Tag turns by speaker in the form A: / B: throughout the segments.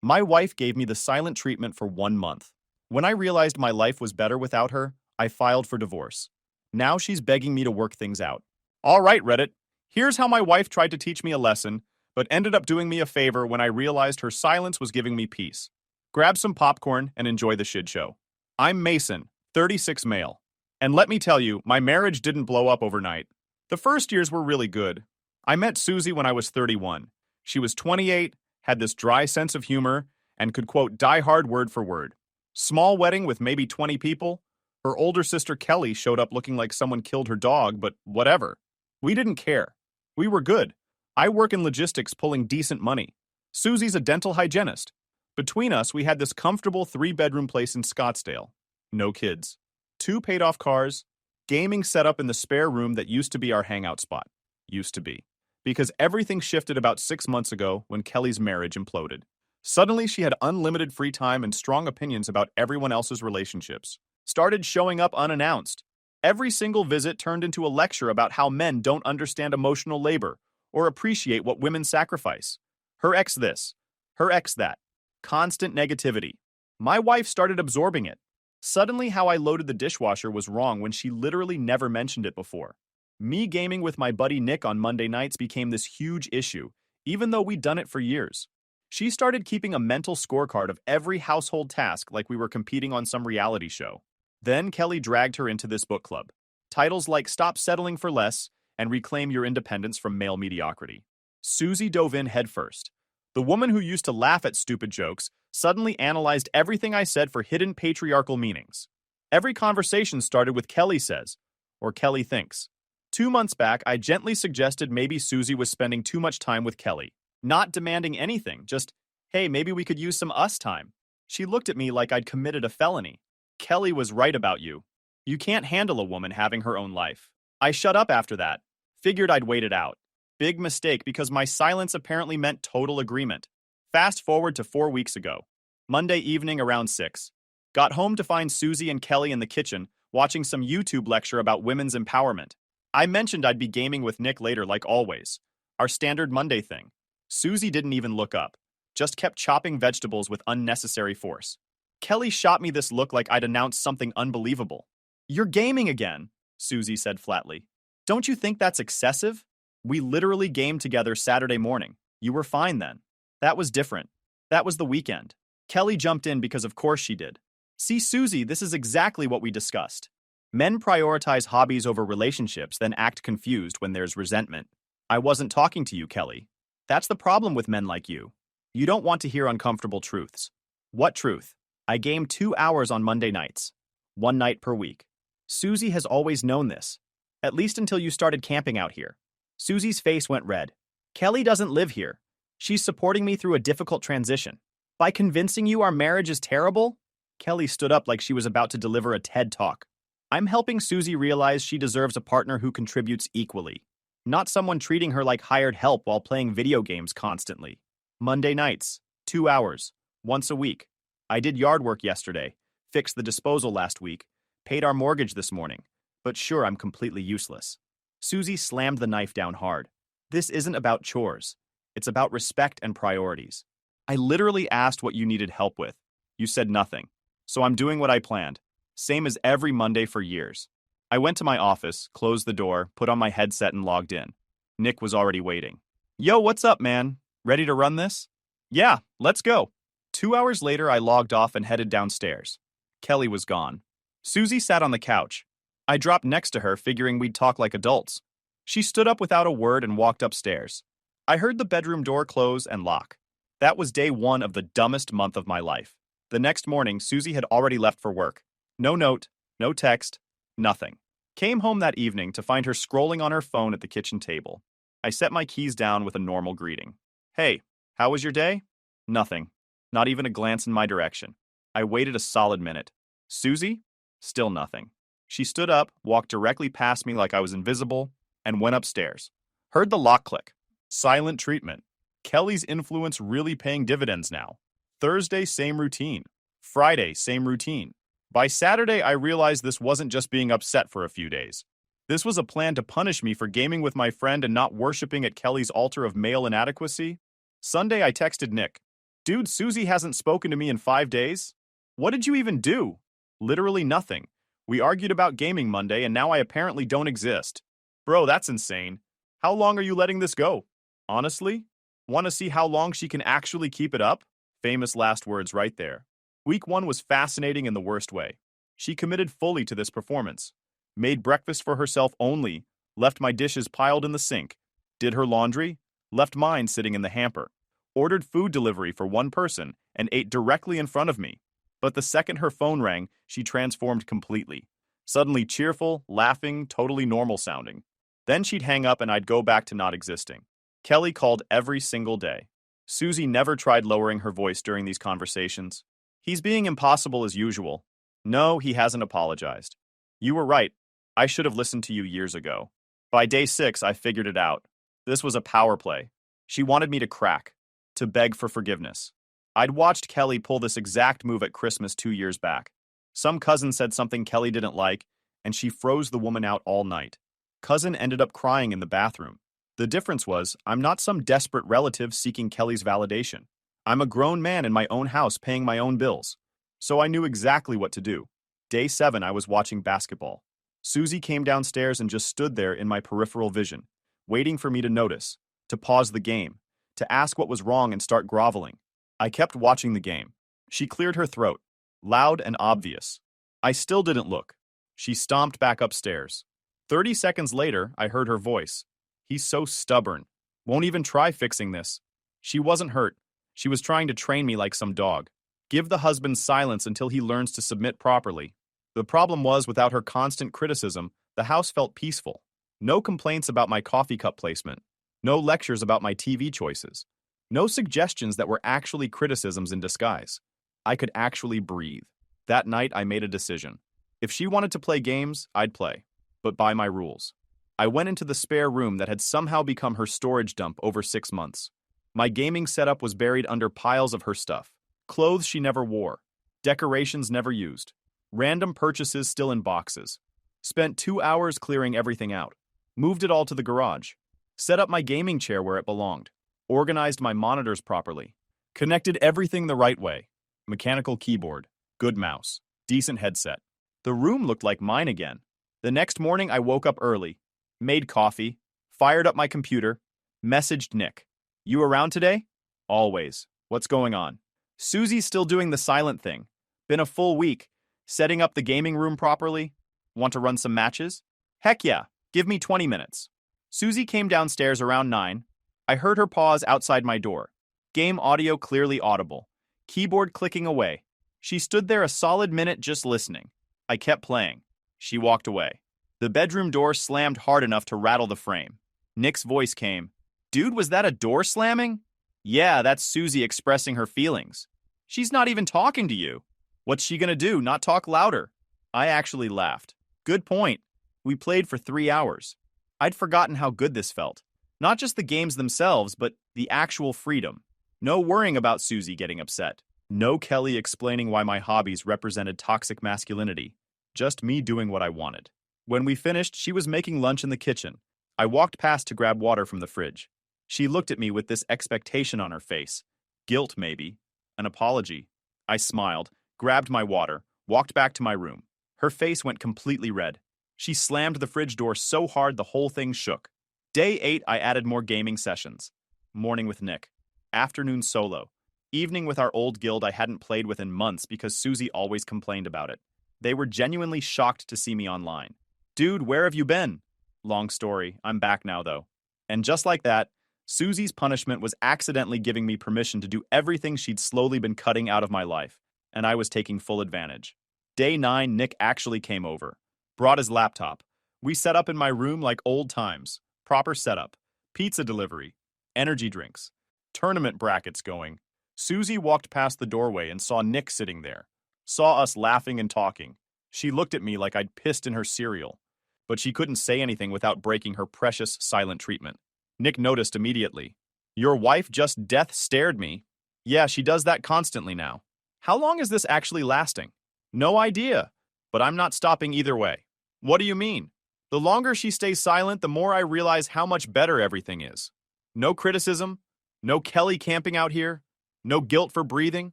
A: My wife gave me the silent treatment for 1 month. When I realized my life was better without her, I filed for divorce. Now she's begging me to work things out. All right, Reddit. Here's how my wife tried to teach me a lesson, but ended up doing me a favor when I realized her silence was giving me peace. Grab some popcorn and enjoy the shit show. I'm Mason, 36 male. And let me tell you, my marriage didn't blow up overnight. The first years were really good. I met Susie when I was 31. She was 28, had this dry sense of humor, and could quote Die Hard word for word. Small wedding with maybe 20 people. Her older sister Kelly showed up looking like someone killed her dog, but whatever. We didn't care. We were good. I work in logistics pulling decent money. Susie's a dental hygienist. Between us, we had this comfortable 3-bedroom place in Scottsdale. No kids. 2 paid-off cars. Gaming set up in the spare room that used to be our hangout spot. Used to be. Because everything shifted about 6 months ago when Kelly's marriage imploded. Suddenly, she had unlimited free time and strong opinions about everyone else's relationships. Started showing up unannounced. Every single visit turned into a lecture about how men don't understand emotional labor or appreciate what women sacrifice. Her ex this, her ex that. Constant negativity. My wife started absorbing it. Suddenly, how I loaded the dishwasher was wrong when she literally never mentioned it before. Me gaming with my buddy Nick on Monday nights became this huge issue, even though we'd done it for years. She started keeping a mental scorecard of every household task like we were competing on some reality show. Then Kelly dragged her into this book club. Titles like Stop Settling for Less and Reclaim Your Independence from Male Mediocrity. Susie dove in headfirst. The woman who used to laugh at stupid jokes suddenly analyzed everything I said for hidden patriarchal meanings. Every conversation started with Kelly says, or Kelly thinks. 2 months back, I gently suggested maybe Susie was spending too much time with Kelly. Not demanding anything, just, hey, maybe we could use some us time. She looked at me like I'd committed a felony. Kelly was right about you. You can't handle a woman having her own life. I shut up after that. Figured I'd wait it out. Big mistake because my silence apparently meant total agreement. Fast forward to 4 weeks ago. Monday evening around 6. Got home to find Susie and Kelly in the kitchen watching some YouTube lecture about women's empowerment. I mentioned I'd be gaming with Nick later like always. Our standard Monday thing. Susie didn't even look up. Just kept chopping vegetables with unnecessary force. Kelly shot me this look like I'd announced something unbelievable. You're gaming again, Susie said flatly. Don't you think that's excessive? We literally gamed together Saturday morning. You were fine then. That was different. That was the weekend. Kelly jumped in because of course she did. See, Susie, this is exactly what we discussed. Men prioritize hobbies over relationships, then act confused when there's resentment. I wasn't talking to you, Kelly. That's the problem with men like you. You don't want to hear uncomfortable truths. What truth? I game 2 hours on Monday nights. 1 night per week. Susie has always known this. At least until you started camping out here. Susie's face went red. Kelly doesn't live here. She's supporting me through a difficult transition. By convincing you our marriage is terrible? Kelly stood up like she was about to deliver a TED talk. I'm helping Susie realize she deserves a partner who contributes equally. Not someone treating her like hired help while playing video games constantly. Monday nights, 2 hours, once a week. I did yard work yesterday, fixed the disposal last week, paid our mortgage this morning, but sure, I'm completely useless. Susie slammed the knife down hard. This isn't about chores. It's about respect and priorities. I literally asked what you needed help with. You said nothing. So I'm doing what I planned. Same as every Monday for years. I went to my office, closed the door, put on my headset and logged in. Nick was already waiting. Yo, what's up, man? Ready to run this? Yeah, let's go. 2 hours later, I logged off and headed downstairs. Kelly was gone. Susie sat on the couch. I dropped next to her, figuring we'd talk like adults. She stood up without a word and walked upstairs. I heard the bedroom door close and lock. That was day 1 of the dumbest month of my life. The next morning, Susie had already left for work. No note, no text, nothing. Came home that evening to find her scrolling on her phone at the kitchen table. I set my keys down with a normal greeting. Hey, how was your day? Nothing. Not even a glance in my direction. I waited a solid minute. Susie? Still nothing. She stood up, walked directly past me like I was invisible, and went upstairs. Heard the lock click. Silent treatment. Kelly's influence really paying dividends now. Thursday, same routine. Friday, same routine. By Saturday, I realized this wasn't just being upset for a few days. This was a plan to punish me for gaming with my friend and not worshiping at Kelly's altar of male inadequacy. Sunday, I texted Nick. Dude, Susie hasn't spoken to me in 5 days? What did you even do? Literally nothing. We argued about gaming Monday and now I apparently don't exist. Bro, that's insane. How long are you letting this go? Honestly? Want to see how long she can actually keep it up? Famous last words right there. Week 1 was fascinating in the worst way. She committed fully to this performance. Made breakfast for herself only, left my dishes piled in the sink, did her laundry, left mine sitting in the hamper, ordered food delivery for one person, and ate directly in front of me. But the second her phone rang, she transformed completely. Suddenly cheerful, laughing, totally normal sounding. Then she'd hang up and I'd go back to not existing. Kelly called every single day. Susie never tried lowering her voice during these conversations. He's being impossible as usual. No, he hasn't apologized. You were right. I should have listened to you years ago. By day 6, I figured it out. This was a power play. She wanted me to crack, to beg for forgiveness. I'd watched Kelly pull this exact move at Christmas 2 years back. Some cousin said something Kelly didn't like, and she froze the woman out all night. Cousin ended up crying in the bathroom. The difference was, I'm not some desperate relative seeking Kelly's validation. I'm a grown man in my own house paying my own bills. So I knew exactly what to do. Day 7, I was watching basketball. Susie came downstairs and just stood there in my peripheral vision, waiting for me to notice, to pause the game, to ask what was wrong and start groveling. I kept watching the game. She cleared her throat, loud and obvious. I still didn't look. She stomped back upstairs. 30 seconds later, I heard her voice. He's so stubborn. Won't even try fixing this. She wasn't hurt. She was trying to train me like some dog. Give the husband silence until he learns to submit properly. The problem was, without her constant criticism, the house felt peaceful. No complaints about my coffee cup placement. No lectures about my TV choices. No suggestions that were actually criticisms in disguise. I could actually breathe. That night, I made a decision. If she wanted to play games, I'd play, but by my rules. I went into the spare room that had somehow become her storage dump over 6 months. My gaming setup was buried under piles of her stuff. Clothes she never wore. Decorations never used. Random purchases still in boxes. Spent 2 hours clearing everything out. Moved it all to the garage. Set up my gaming chair where it belonged. Organized my monitors properly. Connected everything the right way. Mechanical keyboard. Good mouse. Decent headset. The room looked like mine again. The next morning I woke up early. Made coffee. Fired up my computer. Messaged Nick. You around today? Always. What's going on? Susie's still doing the silent thing. Been a full week. Setting up the gaming room properly. Want to run some matches? Heck yeah. Give me 20 minutes. Susie came downstairs around 9. I heard her pause outside my door. Game audio clearly audible. Keyboard clicking away. She stood there a solid minute just listening. I kept playing. She walked away. The bedroom door slammed hard enough to rattle the frame. Nick's voice came. Dude, was that a door slamming? Yeah, that's Susie expressing her feelings. She's not even talking to you. What's she gonna do, not talk louder? I actually laughed. Good point. We played for 3 hours. I'd forgotten how good this felt. Not just the games themselves, but the actual freedom. No worrying about Susie getting upset. No Kelly explaining why my hobbies represented toxic masculinity. Just me doing what I wanted. When we finished, she was making lunch in the kitchen. I walked past to grab water from the fridge. She looked at me with this expectation on her face. Guilt, maybe. An apology. I smiled, grabbed my water, walked back to my room. Her face went completely red. She slammed the fridge door so hard the whole thing shook. Day 8, I added more gaming sessions. Morning with Nick. Afternoon solo. Evening with our old guild I hadn't played with in months because Susie always complained about it. They were genuinely shocked to see me online. Dude, where have you been? Long story, I'm back now though. And just like that, Susie's punishment was accidentally giving me permission to do everything she'd slowly been cutting out of my life, and I was taking full advantage. Day 9, Nick actually came over. Brought his laptop. We set up in my room like old times. Proper setup. Pizza delivery. Energy drinks. Tournament brackets going. Susie walked past the doorway and saw Nick sitting there. Saw us laughing and talking. She looked at me like I'd pissed in her cereal. But she couldn't say anything without breaking her precious silent treatment. Nick noticed immediately. Your wife just death stared me. Yeah, she does that constantly now. How long is this actually lasting? No idea. But I'm not stopping either way. What do you mean? The longer she stays silent, the more I realize how much better everything is. No criticism. No Kelly camping out here. No guilt for breathing,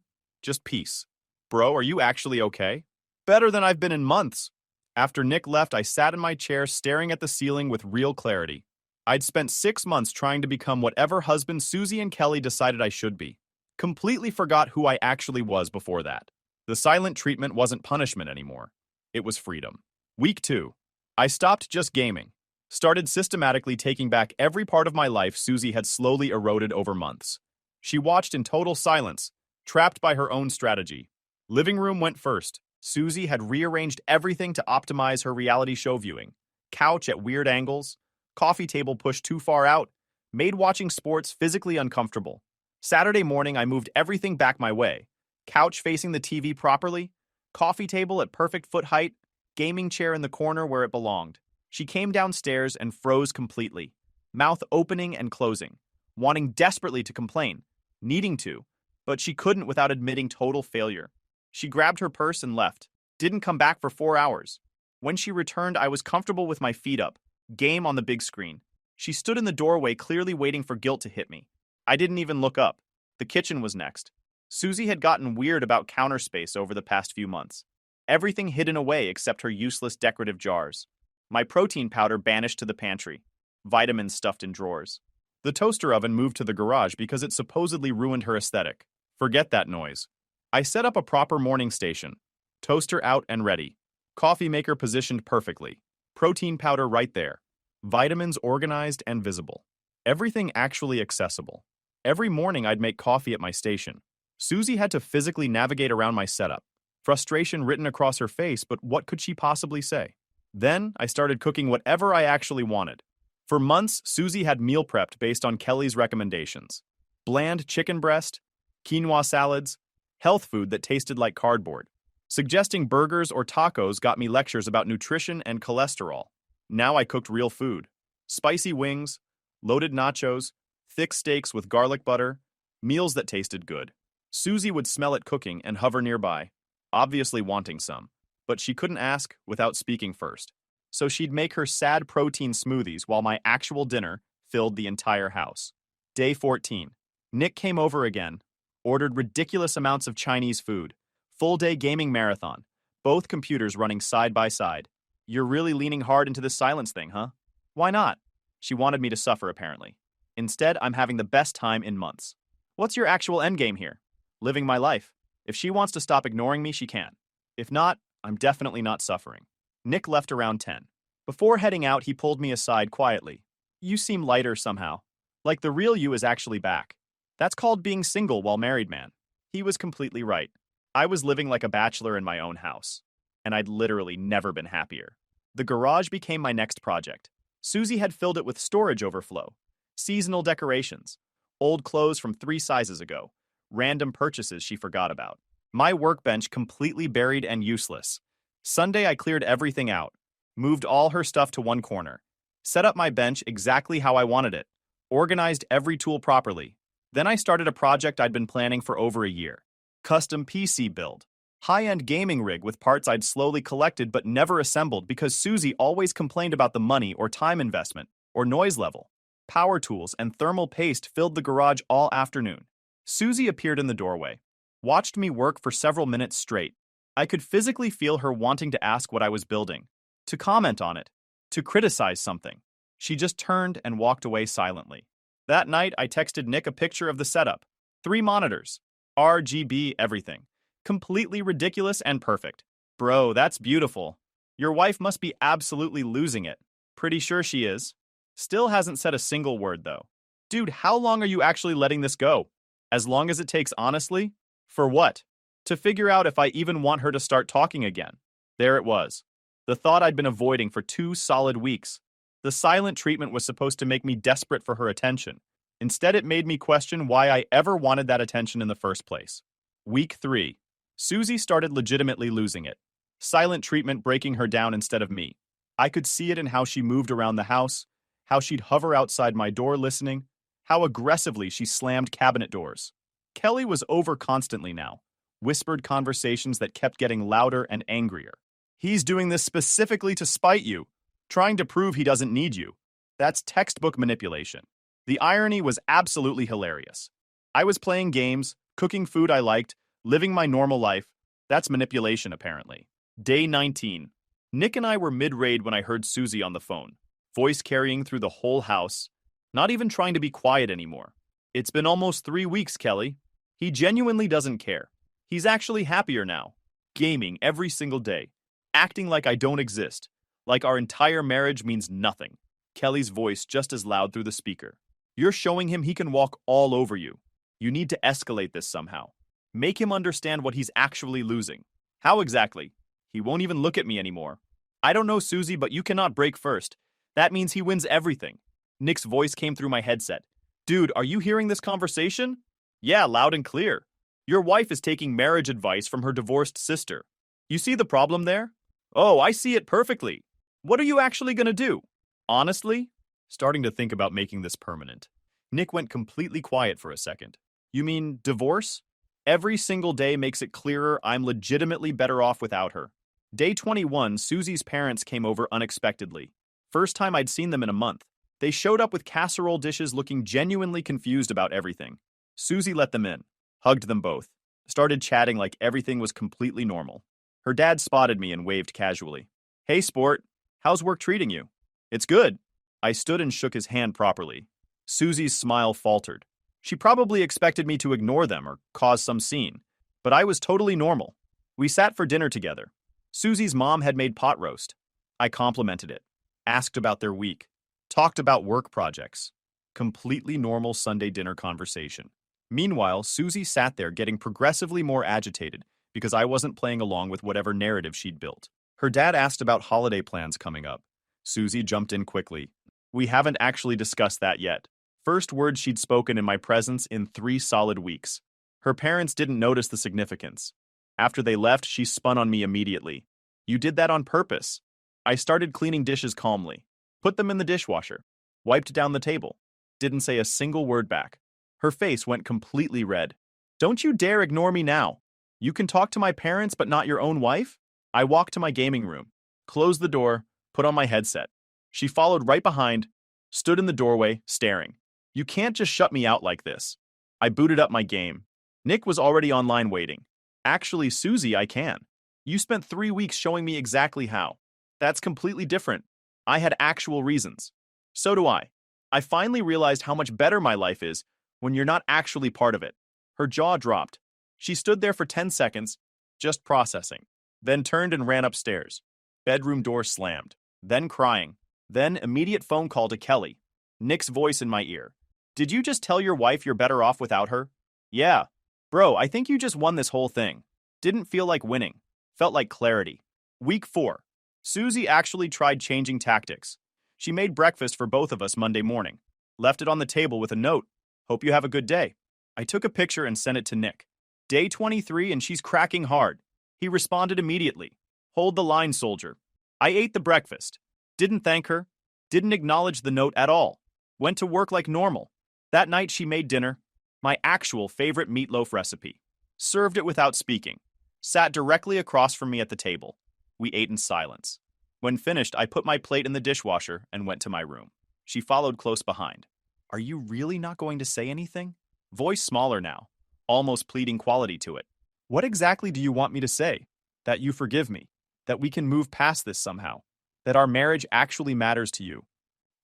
A: just peace. Bro, are you actually okay? Better than I've been in months. After Nick left, I sat in my chair staring at the ceiling with real clarity. I'd spent 6 months trying to become whatever husband Susie and Kelly decided I should be. Completely forgot who I actually was before that. The silent treatment wasn't punishment anymore. It was freedom. Week 2. I stopped just gaming. Started systematically taking back every part of my life Susie had slowly eroded over months. She watched in total silence, trapped by her own strategy. Living room went first. Susie had rearranged everything to optimize her reality show viewing. Couch at weird angles, coffee table pushed too far out, made watching sports physically uncomfortable. Saturday morning, I moved everything back my way. Couch facing the TV properly, coffee table at perfect foot height, gaming chair in the corner where it belonged. She came downstairs and froze completely, mouth opening and closing, wanting desperately to complain, needing to, but she couldn't without admitting total failure. She grabbed her purse and left, didn't come back for 4 hours. When she returned, I was comfortable with my feet up, game on the big screen. She stood in the doorway, clearly waiting for guilt to hit me. I didn't even look up. The kitchen was next. Susie had gotten weird about counter space over the past few months. Everything hidden away except her useless decorative jars. My protein powder banished to the pantry. Vitamins stuffed in drawers. The toaster oven moved to the garage because it supposedly ruined her aesthetic. Forget that noise. I set up a proper morning station. Toaster out and ready. Coffee maker positioned perfectly. Protein powder right there. Vitamins organized and visible. Everything actually accessible. Every morning I'd make coffee at my station. Susie had to physically navigate around my setup. Frustration written across her face, but what could she possibly say? Then I started cooking whatever I actually wanted. For months, Susie had meal prepped based on Kelly's recommendations. Bland chicken breast, quinoa salads, health food that tasted like cardboard. Suggesting burgers or tacos got me lectures about nutrition and cholesterol. Now I cooked real food. Spicy wings, loaded nachos, thick steaks with garlic butter, meals that tasted good. Susie would smell it cooking and hover nearby, obviously wanting some. But she couldn't ask without speaking first. So she'd make her sad protein smoothies while my actual dinner filled the entire house. Day 14. Nick came over again, ordered ridiculous amounts of Chinese food. Full-day gaming marathon, both computers running side by side. You're really leaning hard into this silence thing, huh? Why not? She wanted me to suffer, apparently. Instead, I'm having the best time in months. What's your actual endgame here? Living my life. If she wants to stop ignoring me, she can. If not, I'm definitely not suffering. Nick left around 10. Before heading out, he pulled me aside quietly. You seem lighter somehow. Like the real you is actually back. That's called being single while married, man. He was completely right. I was living like a bachelor in my own house, and I'd literally never been happier. The garage became my next project. Susie had filled it with storage overflow, seasonal decorations, old clothes from 3 sizes ago, random purchases she forgot about. My workbench completely buried and useless. Sunday, I cleared everything out, moved all her stuff to one corner, set up my bench exactly how I wanted it, organized every tool properly. Then I started a project I'd been planning for over a year. Custom PC build. High-end gaming rig with parts I'd slowly collected but never assembled because Susie always complained about the money or time investment or noise level. Power tools and thermal paste filled the garage all afternoon. Susie appeared in the doorway, watched me work for several minutes straight. I could physically feel her wanting to ask what I was building, to comment on it, to criticize something. She just turned and walked away silently. That night, I texted Nick a picture of the setup. 3 monitors. RGB everything. Completely ridiculous and perfect. Bro, that's beautiful. Your wife must be absolutely losing it. Pretty sure she is. Still hasn't said a single word, though. Dude, how long are you actually letting this go? As long as it takes, honestly? For what? To figure out if I even want her to start talking again. There it was. The thought I'd been avoiding for 2 solid weeks. The silent treatment was supposed to make me desperate for her attention. Instead, it made me question why I ever wanted that attention in the first place. Week 3. Susie started legitimately losing it. Silent treatment breaking her down instead of me. I could see it in how she moved around the house, how she'd hover outside my door listening, how aggressively she slammed cabinet doors. Kelly was over constantly now. Whispered conversations that kept getting louder and angrier. He's doing this specifically to spite you, trying to prove he doesn't need you. That's textbook manipulation. The irony was absolutely hilarious. I was playing games, Cooking food I liked, living my normal life. That's manipulation, apparently. Day 19. Nick and I were mid-raid when I heard Susie on the phone, voice carrying through the whole house, not even trying to be quiet anymore. It's been almost 3 weeks, Kelly. He genuinely doesn't care. He's actually happier now. Gaming every single day. Acting like I don't exist. Like our entire marriage means nothing. Kelly's voice just as loud through the speaker. You're showing him he can walk all over you. You need to escalate this somehow. Make him understand what he's actually losing. How exactly? He won't even look at me anymore. I don't know, Susie, but you cannot break first. That means he wins everything. Nick's voice came through my headset. Dude, are you hearing this conversation? Yeah, loud and clear. Your wife is taking marriage advice from her divorced sister. You see the problem there? Oh, I see it perfectly. What are you actually gonna do? Honestly? Starting to think about making this permanent. Nick went completely quiet for a second. You mean divorce? Every single day makes it clearer I'm legitimately better off without her. Day 21, Susie's parents came over unexpectedly. First time I'd seen them in a month. They showed up with casserole dishes looking genuinely confused about everything. Susie let them in, hugged them both, started chatting like everything was completely normal. Her dad spotted me and waved casually. Hey, sport, how's work treating you? It's good. I stood and shook his hand properly. Susie's smile faltered. She probably expected me to ignore them or cause some scene, but I was totally normal. We sat for dinner together. Susie's mom had made pot roast. I complimented it, asked about their week, talked about work projects. Completely normal Sunday dinner conversation. Meanwhile, Susie sat there getting progressively more agitated because I wasn't playing along with whatever narrative she'd built. Her dad asked about holiday plans coming up. Susie jumped in quickly. We haven't actually discussed that yet. First words she'd spoken in my presence in 3 solid weeks. Her parents didn't notice the significance. After they left, she spun on me immediately. You did that on purpose. I started cleaning dishes calmly. Put them in the dishwasher. Wiped down the table. Didn't say a single word back. Her face went completely red. Don't you dare ignore me now. You can talk to my parents but not your own wife? I walked to my gaming room, closed the door, put on my headset. She followed right behind, stood in the doorway, staring. You can't just shut me out like this. I booted up my game. Nick was already online waiting. Actually, Susie, I can. You spent 3 weeks showing me exactly how. That's completely different. I had actual reasons. So do I. I finally realized how much better my life is when you're not actually part of it. Her jaw dropped. She stood there for 10 seconds, just processing, then turned and ran upstairs. Bedroom door slammed, then crying, then immediate phone call to Kelly. Nick's voice in my ear. Did you just tell your wife you're better off without her? Yeah. Bro, I think you just won this whole thing. Didn't feel like winning. Felt like clarity. Week 4. Susie actually tried changing tactics. She made breakfast for both of us Monday morning. Left it on the table with a note. Hope you have a good day. I took a picture and sent it to Nick. Day 23 and she's cracking hard. He responded immediately. Hold the line, soldier. I ate the breakfast. Didn't thank her. Didn't acknowledge the note at all. Went to work like normal. That night she made dinner. My actual favorite meatloaf recipe. Served it without speaking. Sat directly across from me at the table. We ate in silence. When finished, I put my plate in the dishwasher and went to my room. She followed close behind. Are you really not going to say anything? Voice smaller now, almost pleading quality to it. What exactly do you want me to say? That you forgive me. That we can move past this somehow. That our marriage actually matters to you.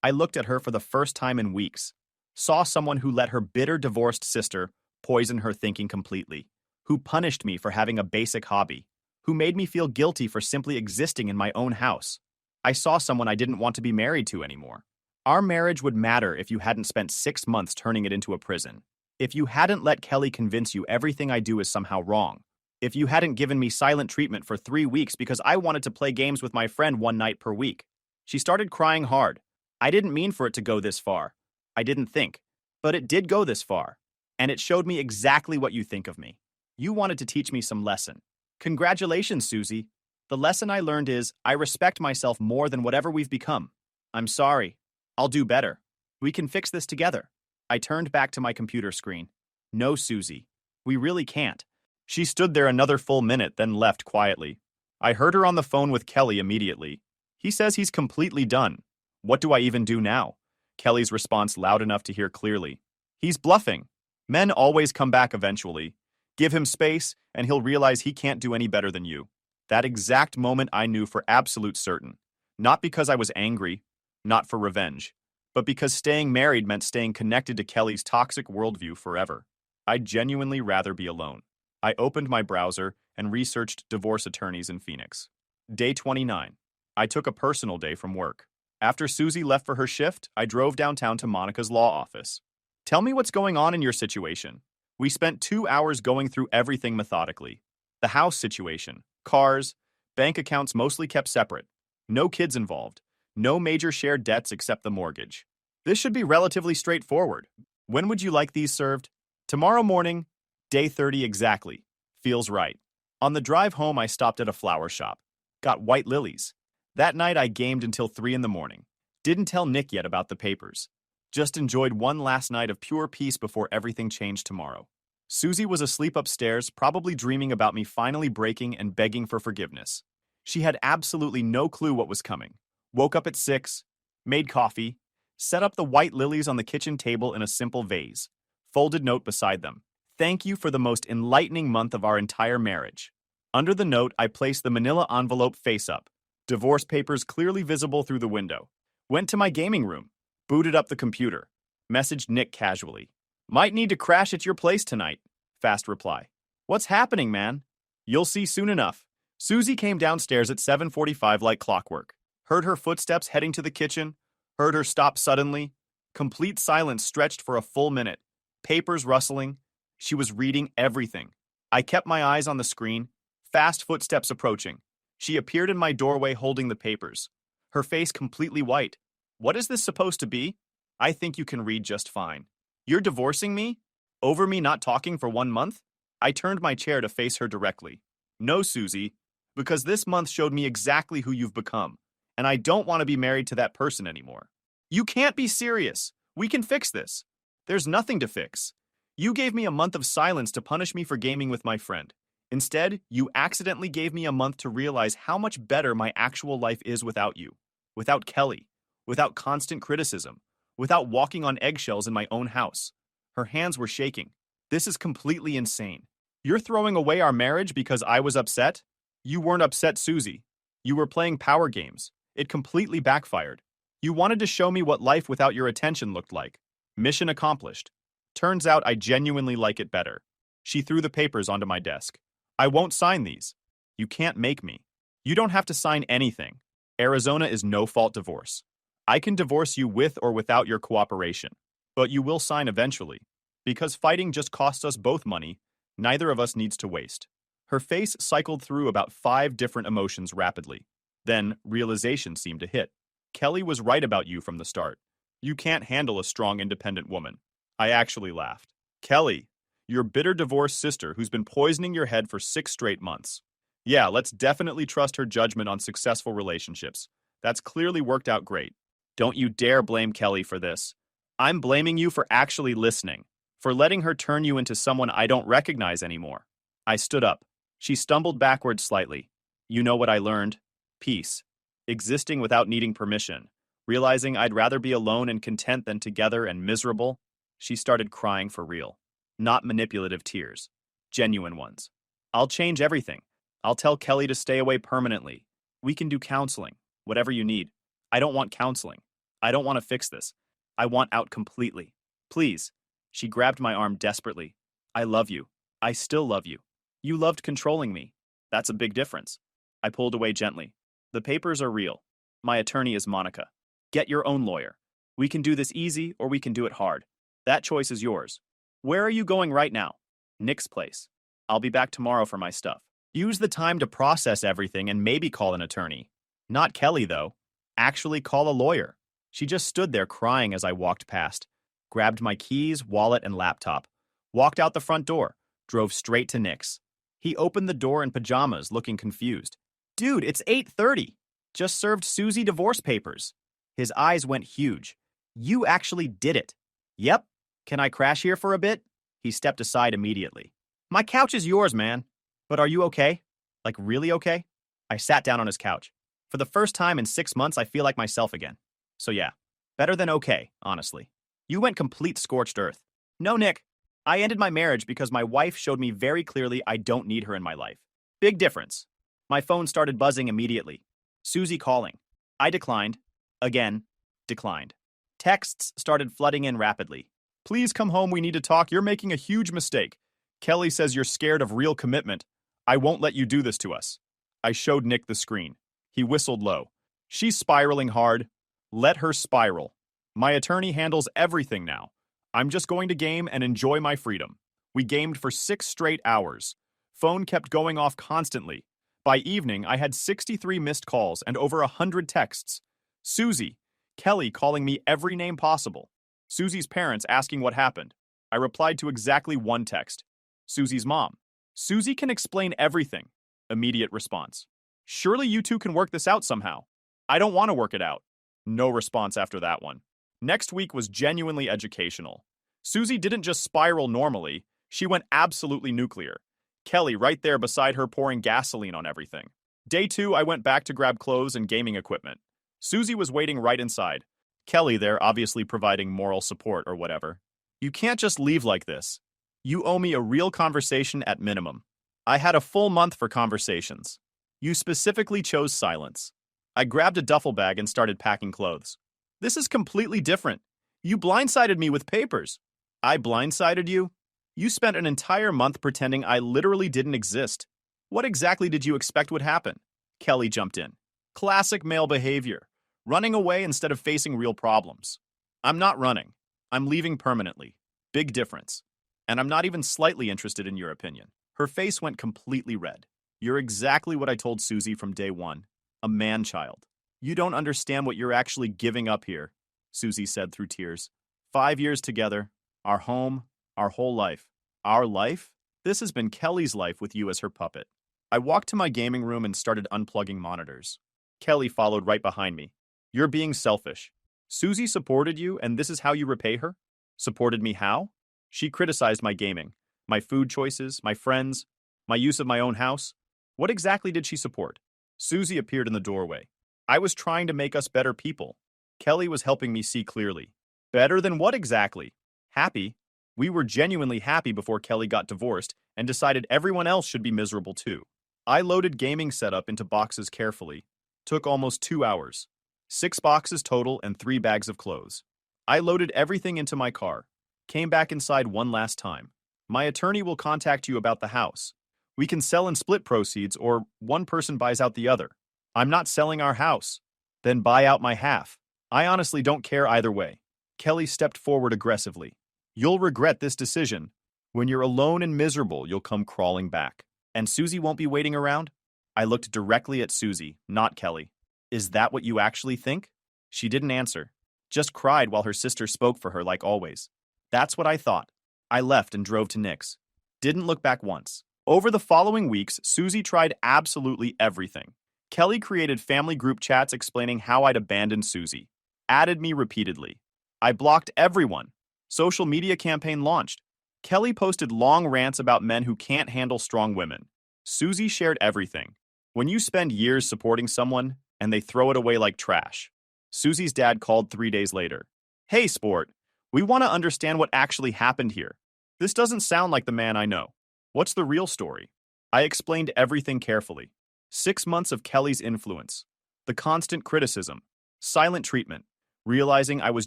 A: I looked at her for the first time in weeks. Saw someone who let her bitter divorced sister poison her thinking completely. Who punished me for having a basic hobby. Who made me feel guilty for simply existing in my own house. I saw someone I didn't want to be married to anymore. Our marriage would matter if you hadn't spent 6 months turning it into a prison. If you hadn't let Kelly convince you everything I do is somehow wrong. If you hadn't given me silent treatment for 3 weeks because I wanted to play games with my friend 1 night per week. She started crying hard. I didn't mean for it to go this far. I didn't think. But it did go this far. And it showed me exactly what you think of me. You wanted to teach me some lesson. Congratulations, Susie. The lesson I learned is I respect myself more than whatever we've become. I'm sorry. I'll do better. We can fix this together. I turned back to my computer screen. No, Susie. We really can't. She stood there another full minute, then left quietly. I heard her on the phone with Kelly immediately. He says he's completely done. What do I even do now? Kelly's response loud enough to hear clearly. He's bluffing. Men always come back eventually. Give him space, and he'll realize he can't do any better than you. That exact moment I knew for absolute certain. Not because I was angry, not for revenge, but because staying married meant staying connected to Kelly's toxic worldview forever. I'd genuinely rather be alone. I opened my browser and researched divorce attorneys in Phoenix. Day 29. I took a personal day from work. After Susie left for her shift, I drove downtown to Monica's law office. Tell me what's going on in your situation. We spent 2 hours going through everything methodically. The house situation, cars, bank accounts mostly kept separate. No kids involved. No major shared debts except the mortgage. This should be relatively straightforward. When would you like these served? Tomorrow morning, day 30 exactly. Feels right. On the drive home, I stopped at a flower shop. Got white lilies. That night, I gamed until 3 in the morning. Didn't tell Nick yet about the papers. Just enjoyed one last night of pure peace before everything changed tomorrow. Susie was asleep upstairs, probably dreaming about me finally breaking and begging for forgiveness. She had absolutely no clue what was coming. Woke up at 6, made coffee, set up the white lilies on the kitchen table in a simple vase. Folded note beside them. Thank you for the most enlightening month of our entire marriage. Under the note, I placed the manila envelope face up. Divorce papers clearly visible through the window. Went to my gaming room. Booted up the computer. Messaged Nick casually. Might need to crash at your place tonight. Fast reply. What's happening, man? You'll see soon enough. Susie came downstairs at 7:45 like clockwork. Heard her footsteps heading to the kitchen. Heard her stop suddenly. Complete silence stretched for a full minute. Papers rustling. She was reading everything. I kept my eyes on the screen. Fast footsteps approaching. She appeared in my doorway holding the papers. Her face completely white. What is this supposed to be? I think you can read just fine. You're divorcing me? Over me not talking for 1 month? I turned my chair to face her directly. No, Susie, because this month showed me exactly who you've become, and I don't want to be married to that person anymore. You can't be serious. We can fix this. There's nothing to fix. You gave me a month of silence to punish me for gaming with my friend. Instead, you accidentally gave me a month to realize how much better my actual life is without you, without Kelly, without constant criticism, without walking on eggshells in my own house. Her hands were shaking. This is completely insane. You're throwing away our marriage because I was upset? You weren't upset, Susie. You were playing power games. It completely backfired. You wanted to show me what life without your attention looked like. Mission accomplished. Turns out I genuinely like it better. She threw the papers onto my desk. I won't sign these. You can't make me. You don't have to sign anything. Arizona is no-fault divorce. I can divorce you with or without your cooperation. But you will sign eventually. Because fighting just costs us both money, neither of us needs to waste. Her face cycled through about 5 different emotions rapidly. Then, realization seemed to hit. Kelly was right about you from the start. You can't handle a strong, independent woman. I actually laughed. Kelly, your bitter divorced sister who's been poisoning your head for 6 straight months. Yeah, let's definitely trust her judgment on successful relationships. That's clearly worked out great. Don't you dare blame Kelly for this. I'm blaming you for actually listening, for letting her turn you into someone I don't recognize anymore. I stood up. She stumbled backwards slightly. You know what I learned? Peace. Existing without needing permission. Realizing I'd rather be alone and content than together and miserable. She started crying for real. Not manipulative tears. Genuine ones. I'll change everything. I'll tell Kelly to stay away permanently. We can do counseling. Whatever you need. I don't want counseling. I don't want to fix this. I want out completely. Please. She grabbed my arm desperately. I love you. I still love you. You loved controlling me. That's a big difference. I pulled away gently. The papers are real. My attorney is Monica. Get your own lawyer. We can do this easy or we can do it hard. That choice is yours. Where are you going right now? Nick's place. I'll be back tomorrow for my stuff. Use the time to process everything and maybe call an attorney. Not Kelly, though. Actually call a lawyer. She just stood there crying as I walked past. Grabbed my keys, wallet, and laptop. Walked out the front door. Drove straight to Nick's. He opened the door in pajamas, looking confused. Dude, it's 8:30. Just served Susie divorce papers. His eyes went huge. You actually did it. Yep. Can I crash here for a bit? He stepped aside immediately. My couch is yours, man. But are you okay? Like really okay? I sat down on his couch. For the first time in 6 months, I feel like myself again. So yeah, better than okay, honestly. You went complete scorched earth. No, Nick. I ended my marriage because my wife showed me very clearly I don't need her in my life. Big difference. My phone started buzzing immediately. Susie calling. I declined. Again, declined. Texts started flooding in rapidly. Please come home, we need to talk, you're making a huge mistake. Kelly says you're scared of real commitment. I won't let you do this to us. I showed Nick the screen. He whistled low. She's spiraling hard. Let her spiral. My attorney handles everything now. I'm just going to game and enjoy my freedom. We gamed for 6 straight hours. Phone kept going off constantly. By evening, I had 63 missed calls and over 100 texts. Susie, Kelly calling me every name possible. Susie's parents asking what happened. I replied to exactly one text. Susie's mom. Susie can explain everything. Immediate response. Surely you two can work this out somehow. I don't want to work it out. No response after that one. Next week was genuinely educational. Susie didn't just spiral normally, she went absolutely nuclear. Kelly right there beside her pouring gasoline on everything. Day 2, I went back to grab clothes and gaming equipment. Susie was waiting right inside. Kelly there obviously providing moral support or whatever. You can't just leave like this. You owe me a real conversation at minimum. I had a full month for conversations. You specifically chose silence. I grabbed a duffel bag and started packing clothes. This is completely different. You blindsided me with papers. I blindsided you? You spent an entire month pretending I literally didn't exist. What exactly did you expect would happen? Kelly jumped in. Classic male behavior. Running away instead of facing real problems. I'm not running. I'm leaving permanently. Big difference. And I'm not even slightly interested in your opinion. Her face went completely red. You're exactly what I told Susie from day 1. A man-child. You don't understand what you're actually giving up here, Susie said through tears. 5 years together. Our home. Our whole life. Our life? This has been Kelly's life with you as her puppet. I walked to my gaming room and started unplugging monitors. Kelly followed right behind me. You're being selfish. Susie supported you, and this is how you repay her? Supported me how? She criticized my gaming, my food choices, my friends, my use of my own house. What exactly did she support? Susie appeared in the doorway. I was trying to make us better people. Kelly was helping me see clearly. Better than what exactly? Happy. We were genuinely happy before Kelly got divorced and decided everyone else should be miserable too. I loaded gaming setup into boxes carefully. Took almost 2 hours. 6 boxes total and 3 bags of clothes. I loaded everything into my car. Came back inside one last time. My attorney will contact you about the house. We can sell and split proceeds, or one person buys out the other. I'm not selling our house. Then buy out my half. I honestly don't care either way. Kelly stepped forward aggressively. You'll regret this decision. When you're alone and miserable, you'll come crawling back. And Susie won't be waiting around? I looked directly at Susie, not Kelly. Is that what you actually think? She didn't answer. Just cried while her sister spoke for her like always. That's what I thought. I left and drove to Nick's. Didn't look back once. Over the following weeks, Susie tried absolutely everything. Kelly created family group chats explaining how I'd abandoned Susie. Added me repeatedly. I blocked everyone. Social media campaign launched. Kelly posted long rants about men who can't handle strong women. Susie shared everything. When you spend years supporting someone, and they throw it away like trash. Susie's dad called 3 days later. Hey, sport. We want to understand what actually happened here. This doesn't sound like the man I know. What's the real story? I explained everything carefully. 6 months of Kelly's influence. The constant criticism. Silent treatment. Realizing I was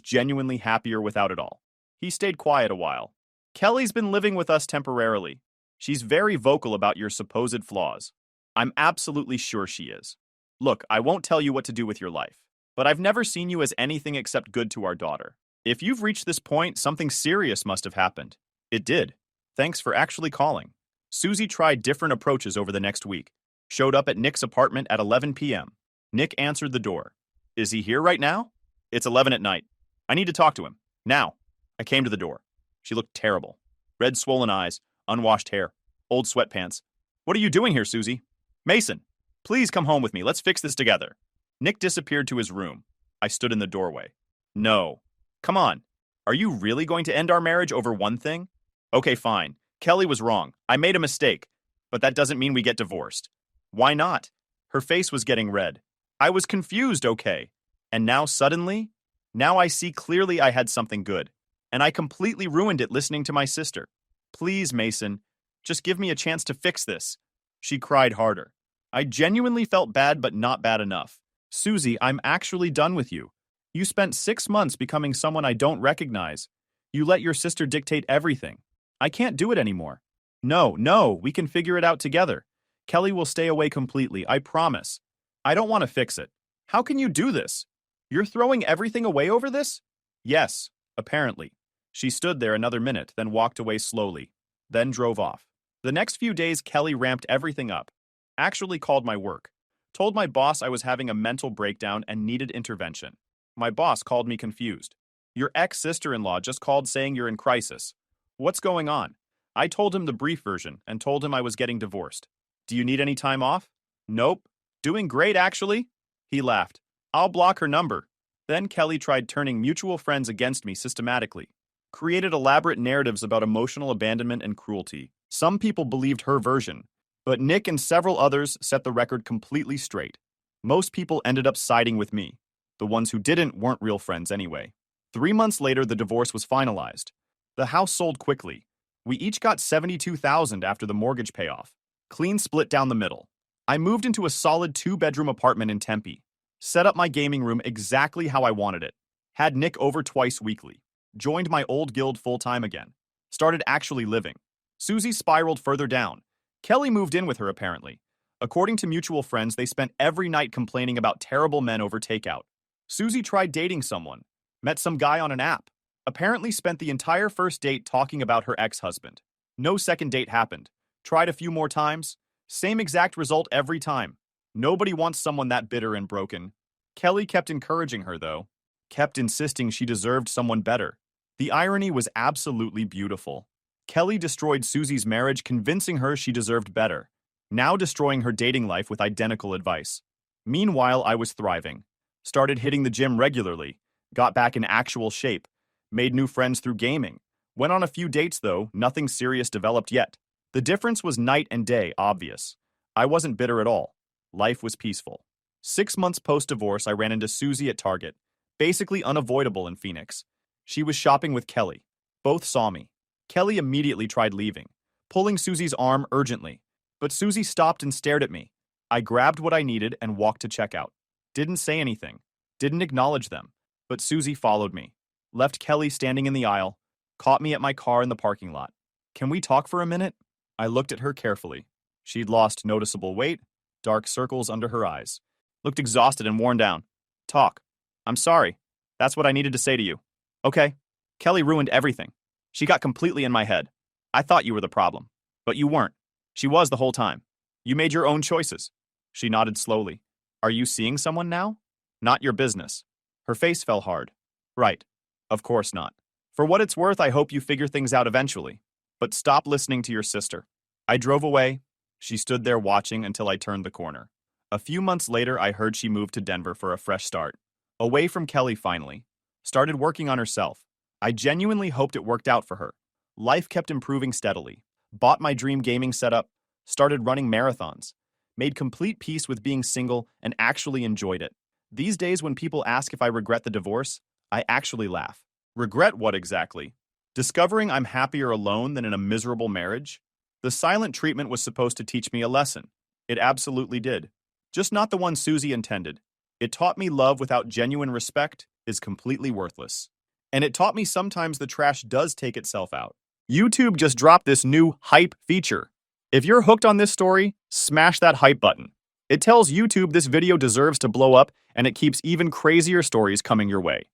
A: genuinely happier without it all. He stayed quiet a while. Kelly's been living with us temporarily. She's very vocal about your supposed flaws. I'm absolutely sure she is. Look, I won't tell you what to do with your life, but I've never seen you as anything except good to our daughter. If you've reached this point, something serious must have happened. It did. Thanks for actually calling. Susie tried different approaches over the next week. Showed up at Nick's apartment at 11 p.m. Nick answered the door. Is he here right now? It's 11 at night. I need to talk to him. Now. I came to the door. She looked terrible. Red swollen eyes, unwashed hair, old sweatpants. What are you doing here, Susie? Mason, please come home with me. Let's fix this together. Nick disappeared to his room. I stood in the doorway. No. Come on. Are you really going to end our marriage over one thing? Okay, fine. Kelly was wrong. I made a mistake. But that doesn't mean we get divorced. Why not? Her face was getting red. I was confused, okay. And now suddenly? Now I see clearly I had something good. And I completely ruined it listening to my sister. Please, Mason, just give me a chance to fix this. She cried harder. I genuinely felt bad, but not bad enough. Susie, I'm actually done with you. You spent 6 months becoming someone I don't recognize. You let your sister dictate everything. I can't do it anymore. No, we can figure it out together. Kelly will stay away completely, I promise. I don't want to fix it. How can you do this? You're throwing everything away over this? Yes, apparently. She stood there another minute, then walked away slowly, then drove off. The next few days, Kelly ramped everything up. Actually called my work. Told my boss I was having a mental breakdown and needed intervention. My boss called me confused. Your ex-sister-in-law just called saying you're in crisis. What's going on? I told him the brief version and told him I was getting divorced. Do you need any time off? Nope. Doing great, actually. He laughed. I'll block her number. Then Kelly tried turning mutual friends against me systematically. Created elaborate narratives about emotional abandonment and cruelty. Some people believed her version, but Nick and several others set the record completely straight. Most people ended up siding with me. The ones who didn't weren't real friends anyway. 3 months later, the divorce was finalized. The house sold quickly. We each got $72,000 after the mortgage payoff. Clean split down the middle. I moved into a solid 2-bedroom apartment in Tempe. Set up my gaming room exactly how I wanted it. Had Nick over twice weekly. Joined my old guild full-time again. Started actually living. Susie spiraled further down. Kelly moved in with her apparently. According to mutual friends, they spent every night complaining about terrible men over takeout. Susie tried dating someone. Met some guy on an app. Apparently spent the entire first date talking about her ex-husband. No second date happened. Tried a few more times. Same exact result every time. Nobody wants someone that bitter and broken. Kelly kept encouraging her, though. Kept insisting she deserved someone better. The irony was absolutely beautiful. Kelly destroyed Susie's marriage, convincing her she deserved better. Now destroying her dating life with identical advice. Meanwhile, I was thriving. Started hitting the gym regularly. Got back in actual shape. Made new friends through gaming. Went on a few dates, though, nothing serious developed yet. The difference was night and day, obvious. I wasn't bitter at all. Life was peaceful. 6 months post-divorce, I ran into Susie at Target. Basically unavoidable in Phoenix. She was shopping with Kelly. Both saw me. Kelly immediately tried leaving, pulling Susie's arm urgently. But Susie stopped and stared at me. I grabbed what I needed and walked to checkout. Didn't say anything. Didn't acknowledge them. But Susie followed me. Left Kelly standing in the aisle. Caught me at my car in the parking lot. Can we talk for a minute? I looked at her carefully. She'd lost noticeable weight, dark circles under her eyes. Looked exhausted and worn down. Talk. I'm sorry. That's what I needed to say to you. Okay. Kelly ruined everything. She got completely in my head. I thought you were the problem. But you weren't. She was the whole time. You made your own choices. She nodded slowly. Are you seeing someone now? Not your business. Her face fell hard. Right. Of course not. For what it's worth, I hope you figure things out eventually. But stop listening to your sister. I drove away. She stood there watching until I turned the corner. A few months later, I heard she moved to Denver for a fresh start. Away from Kelly finally. Started working on herself. I genuinely hoped it worked out for her. Life kept improving steadily. Bought my dream gaming setup. Started running marathons. Made complete peace with being single and actually enjoyed it. These days when people ask if I regret the divorce, I actually laugh. Regret what exactly? Discovering I'm happier alone than in a miserable marriage? The silent treatment was supposed to teach me a lesson. It absolutely did. Just not the one Susie intended. It taught me love without genuine respect is completely worthless. And it taught me sometimes the trash does take itself out. YouTube just dropped this new hype feature. If you're hooked on this story, smash that hype button. It tells YouTube this video deserves to blow up, and it keeps even crazier stories coming your way.